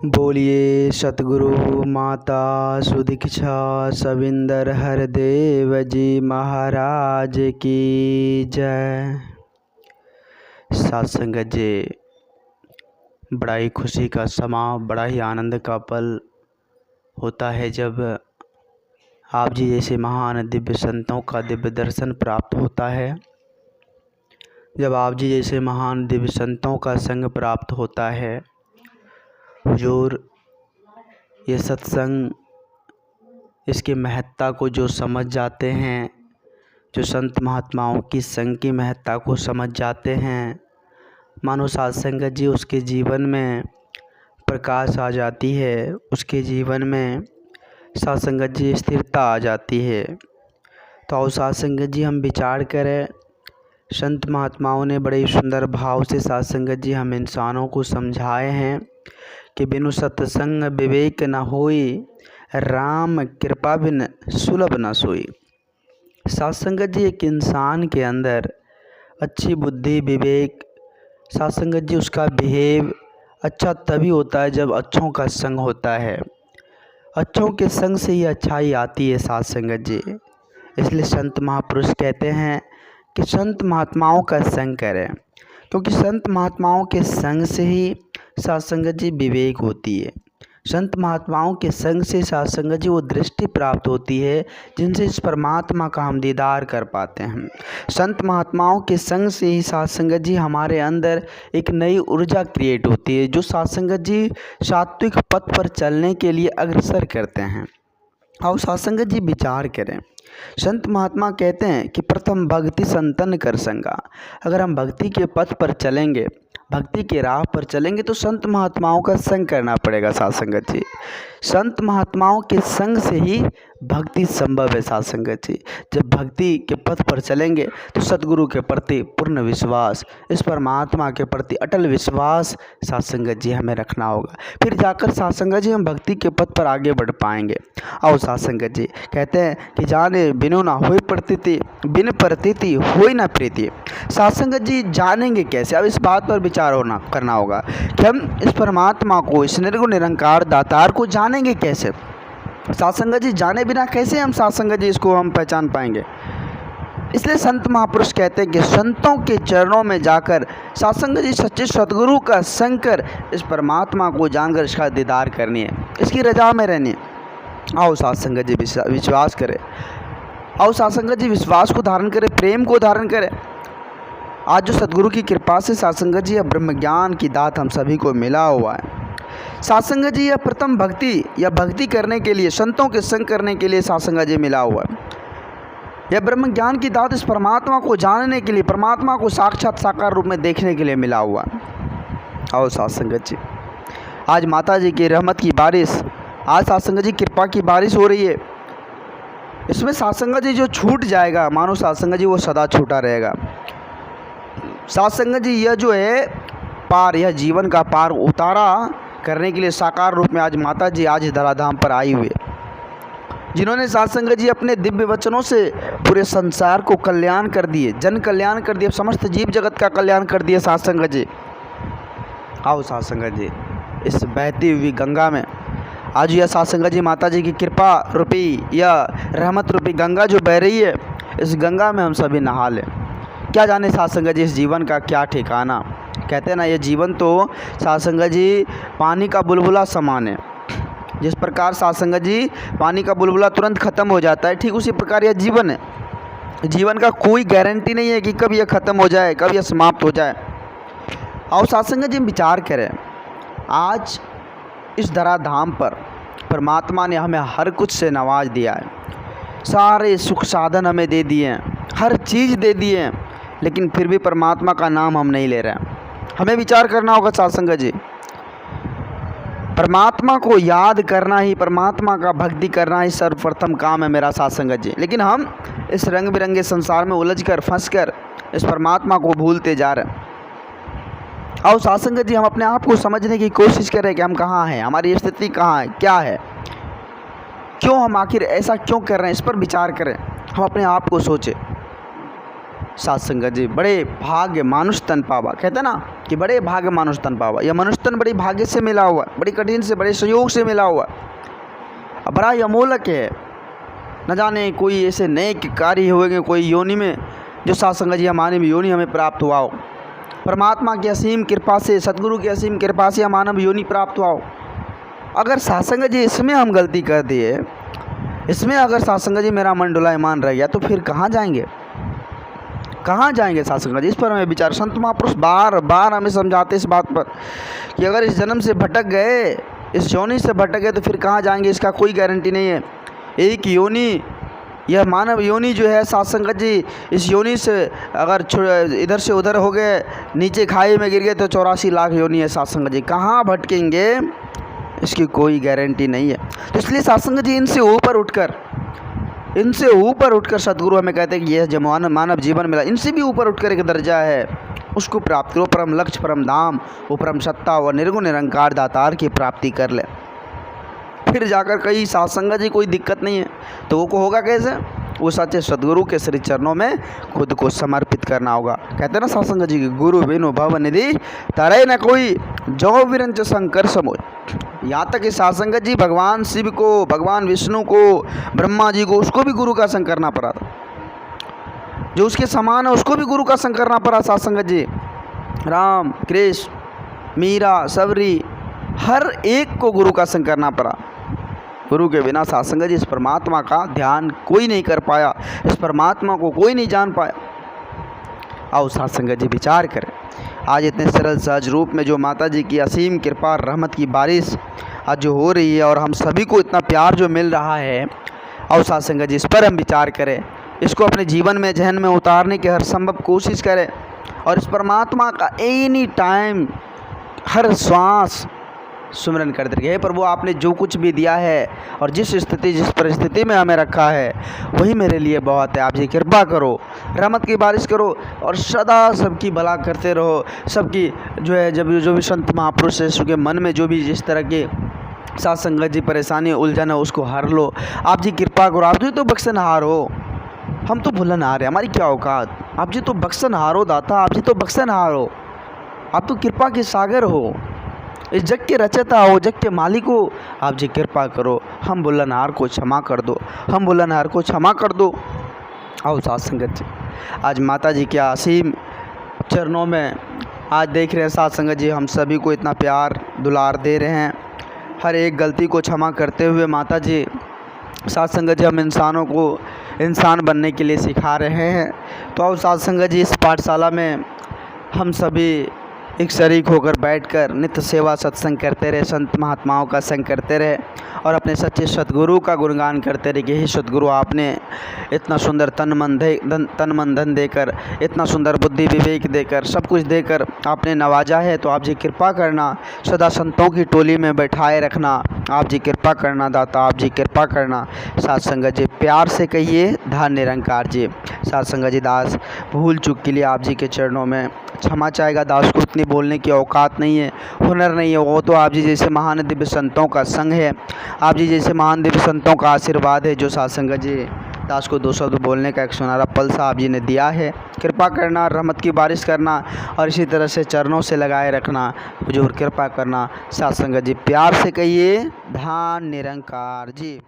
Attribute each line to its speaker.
Speaker 1: बोलिए सतगुरु माता सुदीक्षा सविंदर हरदेव जी महाराज की जय। सत्संगत जी, बड़ा ही खुशी का समा, बड़ा ही आनंद का पल होता है जब आप जी जैसे महान दिव्य संतों का दिव्य दर्शन प्राप्त होता है, जब आप जी जैसे महान दिव्य संतों का संग प्राप्त होता है। हुजूर, ये सत्संग, इसकी महत्ता को जो समझ जाते हैं, जो संत महात्माओं की संग की महत्ता को समझ जाते हैं, मानो सत्संगत जी उसके जीवन में प्रकाश आ जाती है, उसके जीवन में सत्संगत जी स्थिरता आ जाती है। तो आओ सत्संगत जी हम विचार करें। संत महात्माओं ने बड़े सुंदर भाव से सत्संगत जी हम इंसानों को समझाए हैं कि बिनु सत्संग विवेक न होई, राम कृपा बिन सुलभ न सोई। सत्संगत जी एक इंसान के अंदर अच्छी बुद्धि विवेक, सत्संगत जी उसका बिहेव अच्छा तभी होता है जब अच्छों का संग होता है। अच्छों के संग से ही अच्छाई आती है सत्संगत जी। इसलिए संत महापुरुष कहते हैं कि संत महात्माओं का संग करें, क्योंकि संत महात्माओं के संग से ही सत्संगत जी विवेक होती है। संत महात्माओं के संग से सत्संगत जी वो दृष्टि प्राप्त होती है जिनसे इस परमात्मा का हम दीदार कर पाते हैं। संत महात्माओं के संग से ही सत्संगत जी हमारे अंदर एक नई ऊर्जा क्रिएट होती है, जो सत्संगत जी सात्विक पथ पर चलने के लिए अग्रसर करते हैं। और सत्संगत जी विचार करें। संत महात्मा कहते हैं कि प्रथम भक्ति संतन कर संगा। अगर हम भक्ति के पथ पर चलेंगे, भक्ति के राह पर चलेंगे तो संत महात्माओं का संग करना पड़ेगा सत्संगत जी। संत महात्माओं के संग से ही भक्ति संभव है सत्संगत जी। जब भक्ति के पथ पर चलेंगे तो सतगुरु के प्रति पूर्ण विश्वास, इस परमात्मा के प्रति अटल विश्वास सत्संगत जी हमें रखना होगा। फिर जाकर सत्संगत जी हम भक्ति के पथ पर आगे बढ़ पाएंगे। और सत्संगत जी कहते हैं कि जाने बिनु ना होई प्रतीति, बिन प्रतीति होई ना प्रीति। सत्संगत जी जानेंगे कैसे? अब इस बात पर विचार करना होगा कि हम इस परमात्मा को, इस निर्गुण निरंकार दातार को जानेंगे कैसे। सत्संगत जी जाने बिना कैसे हम सत्संगत जी इसको हम पहचान पाएंगे। इसलिए संत महापुरुष कहते हैं कि संतों के चरणों में जाकर सत्संगत जी सच्चे सतगुरु का संग कर इस परमात्मा को जानकर इसका दीदार करनी है, इसकी रजा में रहनी है। आओ सत्संगत जी विश्वास करें, आओ सत्संगत जी विश्वास को धारण करें, प्रेम को धारण करें। आज जो सतगुरु की कृपा से सत्संगत जी या ब्रह्म ज्ञान की दात हम सभी को मिला हुआ है। सत्संगत जी या प्रथम भक्ति या भक्ति करने के लिए, संतों के संग करने के लिए सत्संगत जी मिला हुआ है। यह ब्रह्म ज्ञान की दात इस परमात्मा को जानने के लिए, परमात्मा को साक्षात साकार रूप में देखने के लिए मिला हुआ है। आओ सत्संगत जी, आज माता जी की रहमत की बारिश, आज सत्संगत जी कृपा की बारिश हो रही है। इसमें सत्संगत जी जो छूट जाएगा, मानो सत्संगत जी वो सदा छूटा रहेगा। सत्संगत जी यह जो है पार, यह जीवन का पार उतारा करने के लिए साकार रूप में आज माता जी आज धराधाम पर आई हुई, जिन्होंने सत्संगत जी अपने दिव्य वचनों से पूरे संसार को कल्याण कर दिए, जन कल्याण कर दिए, समस्त जीव जगत का कल्याण कर दिए सत्संगत जी। आओ सत्संगत जी इस बहती हुई गंगा में, आज यह सत्संगत जी माता जी की कृपा रूपी या रहमत रूपी गंगा जो बह रही है, इस गंगा में हम सभी नहा लें। क्या जाने सत्संगत जी इस जीवन का क्या ठिकाना। कहते हैं ना, ये जीवन तो सत्संगत जी पानी का बुलबुला समान है। जिस प्रकार सत्संगत जी पानी का बुलबुला तुरंत ख़त्म हो जाता है, ठीक उसी प्रकार यह जीवन है। जीवन का कोई गारंटी नहीं है कि कब यह ख़त्म हो जाए, कब यह समाप्त हो जाए। और सत्संगत जी हम विचार करें, आज इस धराधाम पर परमात्मा ने हमें हर कुछ से नवाज दिया है, सारे सुख साधन हमें दे दिए हैं, हर चीज़ दे दिए हैं, लेकिन फिर भी परमात्मा का नाम हम नहीं ले रहे हैं। हमें विचार करना होगा सत्संगत जी, परमात्मा को याद करना ही, परमात्मा का भक्ति करना ही सर्वप्रथम काम है मेरा सत्संगत जी। लेकिन हम इस रंग बिरंगे संसार में उलझ कर, फंस कर इस परमात्मा को भूलते जा रहे हैं। आओ सत्संगत जी हम अपने आप को समझने की कोशिश करें कि हम कहाँ हैं, हमारी स्थिति कहाँ है, क्या है, क्यों हम आखिर ऐसा क्यों कर रहे हैं, इस पर विचार करें, हम अपने आप को सोचें। सत्संगत जी बड़े भाग्य मानुष तन पावा, कहते हैं ना, कि बड़े भाग्य मनुष्य तन पावा। यह मनुष्य तन बड़ी भाग्य से मिला हुआ, बड़ी कठिन से, बड़े संयोग से मिला हुआ, बड़ा ही अमोलक है। न जाने कोई ऐसे नए कार्य होंगे कोई योनि में, जो साथ संगत जी मानव योनि हमें प्राप्त हुआ हो। परमात्मा की असीम कृपा से, सदगुरु की असीम कृपा से मानव योनि प्राप्त हुआ हो। अगर सासंग जी इसमें हम गलती कर दिए, इसमें अगर सासंग जी मेरा मन डुला ईमान रह गया, तो फिर कहाँ जाएंगे, कहाँ जाएंगे सासंग जी? इस पर हमें विचार। संत महापुरुष बार बार हमें समझाते इस बात पर कि अगर इस जन्म से भटक गए, इस योनि से भटक गए, तो फिर कहाँ जाएंगे, इसका कोई गारंटी नहीं है। एक योनि, यह मानव योनि जो है सासंग जी, इस योनि से अगर इधर से उधर हो गए, नीचे खाई में गिर गए, तो 84 लाख योनि है सासंग जी। कहाँ भटकेंगे इसकी कोई गारंटी नहीं है। तो इसलिए सासंग जी इनसे ऊपर उठकर सदगुरु हमें कहते हैं कि यह जो मानव जीवन मिला, इनसे भी ऊपर उठकर एक दर्जा है, उसको प्राप्त करो। परम लक्ष्य, परम धाम, वो परम सत्ता व निर्गुण निरंकार दातार की प्राप्ति कर ले। फिर जाकर कहीं सासंग जी कोई दिक्कत नहीं है, तो वो को होगा कैसे? वो सच्चे सदगुरु के श्री चरणों में खुद को समर्पित करना होगा। कहते हैं ना सासंग जी की, गुरु बिनु भव निधि तरय न कोई, जो विरंच शंकर समोय। यहाँ तक कि सासंग जी भगवान शिव को, भगवान विष्णु को, ब्रह्मा जी को, उसको भी गुरु का संग करना पड़ा था। जो उसके समान है उसको भी गुरु का संग करना पड़ा सासंग जी। राम, कृष्ण, मीरा, सबरी, हर एक को गुरु का संग करना पड़ा। गुरु के बिना सासंग जी इस परमात्मा का ध्यान कोई नहीं कर पाया, इस परमात्मा को कोई नहीं जान पाया। आओ सासंग जी विचार करें, आज इतने सरल सहज रूप में जो माता जी की असीम कृपा, रहमत की बारिश आज जो हो रही है, और हम सभी को इतना प्यार जो मिल रहा है, आओ सासंग जी इस पर हम विचार करें, इसको अपने जीवन में, जहन में उतारने की हर संभव कोशिश करें, और इस परमात्मा का एनी टाइम, हर श्वास सुमिरन करते रहिए। प्रभु, आपने जो कुछ भी दिया है और जिस स्थिति, जिस परिस्थिति में हमें रखा है, वही मेरे लिए बहुत है। आप जी कृपा करो, रहमत की बारिश करो, और सदा सबकी भला करते रहो। सबकी जो है, जो भी संत महापुरुष है, उसके मन में जो भी जिस तरह के साथ संगत जी परेशानी, उलझन है, उसको हर लो। आप जी कृपा करो। आप जी तो बख्शनहार हो, हम तो भुलनहार है, हमारी क्या औकात। आप जी तो बख्शनहार हो दाता, आप जी तो बख्शनहार हो, आप तो कृपा के सागर हो, इस जग के रचयिता हो, जग के मालिक हो। आप जी कृपा करो, हम भुलनहार को क्षमा कर दो, हम भुलनहार को क्षमा कर दो। आओ साथ संगत जी, आज माता जी के असीम चरणों में आज देख रहे हैं साथ संगत जी, हम सभी को इतना प्यार दुलार दे रहे हैं, हर एक गलती को क्षमा करते हुए माता जी साथ संगत जी हम इंसानों को इंसान बनने के लिए सिखा रहे हैं। तो आओ साथ संगत जी, इस पाठशाला में हम सभी एक शरीक होकर बैठकर नित्य सेवा सत्संग करते रहे, संत महात्माओं का संग करते रहे, और अपने सच्चे सतगुरु का गुणगान करते रहे कि हे सतगुरु, आपने इतना सुंदर तन मन धन देकर, इतना सुंदर बुद्धि विवेक देकर, सब कुछ देकर आपने नवाजा है। तो आप जी कृपा करना, सदा संतों की टोली में बैठाए रखना। आप जी कृपा करना दाता, आप जी कृपा करना। साथ संगत जी प्यार से कहिए, धन निरंकार जी। साथ संगत जी दास भूल चूक के लिए आप जी के चरणों में क्षमा चाहेगा। दास को इतनी बोलने की औकात नहीं है, हुनर नहीं है, वो तो आप जी जैसे महान दिव्य संतों का संग है, आप जी जैसे महान दिव्य संतों का आशीर्वाद है, जो साथ संगत जी दास को 2 शब्द बोलने का एक सुनहरा पल सा आप जी ने दिया है। कृपा करना, रहमत की बारिश करना, और इसी तरह से चरणों से लगाए रखना। हुजूर कृपा करना। साथ संगत जी प्यार से कहिए, धन निरंकार जी।